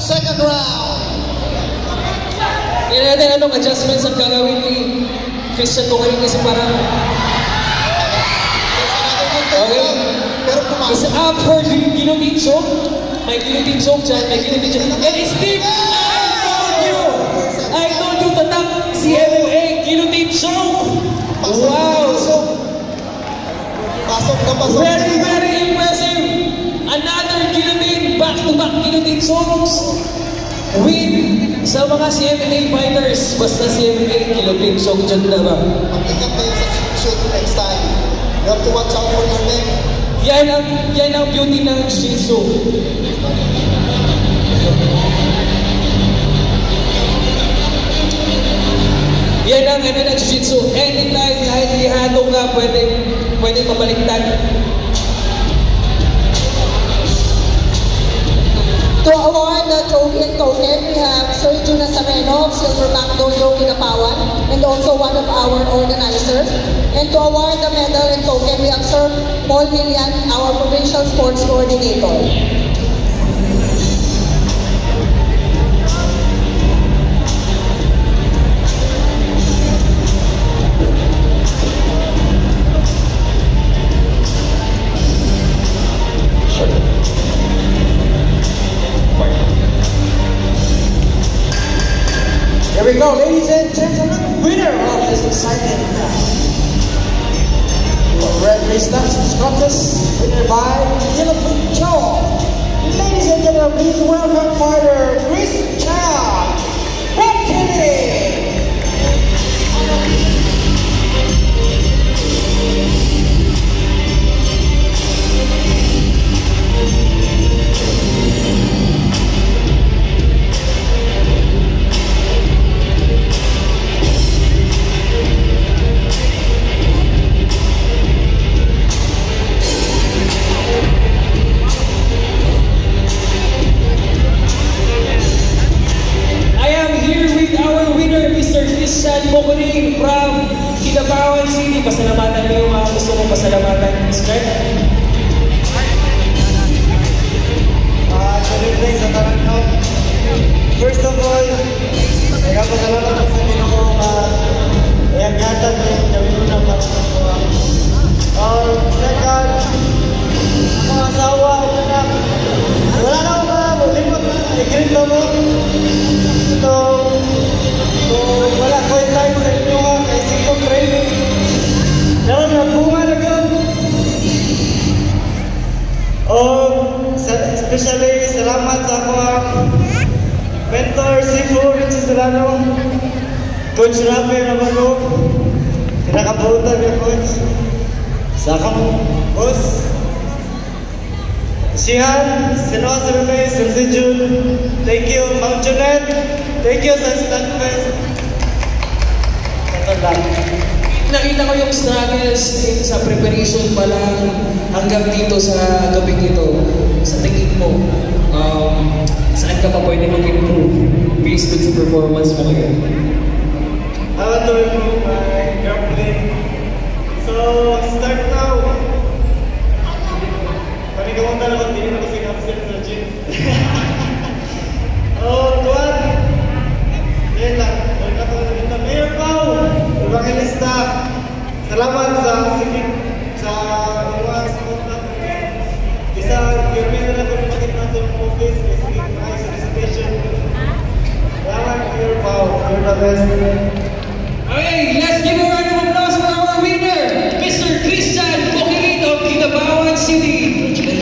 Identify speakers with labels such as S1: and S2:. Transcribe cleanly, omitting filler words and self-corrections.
S1: second round.
S2: Kaya natin anong adjustments ang gagawin ni Christian Bocari kasi parang okay.
S1: Pero pumasok.
S2: It's up for guillotine choke. May guillotine choke dyan, may guillotine choke. And it's deep! I told you tatak si MMA, guillotine choke! Wow!
S1: Pasok na pasok.
S2: Very, very impressive! Another guillotine, back-to-back guillotine chokes! Win sa mga CMA fighters. Basta CMA, guillotine choke dyan na ba?
S1: Mag-ingat kayo sa shoot next time. You have to watch out for your neck.
S2: Yan ang beauty ng Jiu-Jitsu. Yan ang ano ng Jiu-Jitsu. Anytime, kahit ihatong ka, pwede pabaliktad.
S3: To award the trophy and token, we have Sir Juna Sareno of Silverback Dojo Kinapawan and also one of our organizers. And to award the medal and token, we have Sir Paul Milian, our provincial sports coordinator.
S4: Here we go, ladies and gentlemen, winner of this exciting red race contest, winner by guillotine choke. Ladies and gentlemen, please welcome fighter Christian Bocari.
S2: Christian Bocari from Kinabawan City. Pasalamatan mo yung mga gusto mong pasalamatan. Start.
S5: Good evening sa Taranto. First of all, nagpapasalamat ako sa Ginoo ang gatag niya gawin ko ng para sa mga. Second, mga asawa o anak. Wala na ako limot na. I-greet mo. Wala ko yung time sa inyo nga kay Sikong training. Dalam nagbunga na yun. Especially salamat sa akong mentor, Sifu, Richie Solano, Coach Rafi Nabago, kinakabutan niya, Coach. Sa akong boss, Shihan, Sinoa Sarabay, Sir Jun, thank you, Ma'am Junet, thank you sa Stanfest. Ito lang.
S2: Nakita ko yung struggles sa preparation pa lang hanggang dito sa gabi nito. Sa tingin mo, saan ka pa pwede mag-improve based on sa performance mo ngayon?
S5: I want to improve my grappling. So, start now. Panikamunta na kung hindi na kasi absent sa gym. Tuwan. Yan lang. Huwag na pala dito. Mayor Pao! Evangelista! Salamat sa sigit sa iwas contact. Isa, kirmi na lang kung makit na sa office. Kasi nice participation. Salamat, Mayor Pao. You're the best.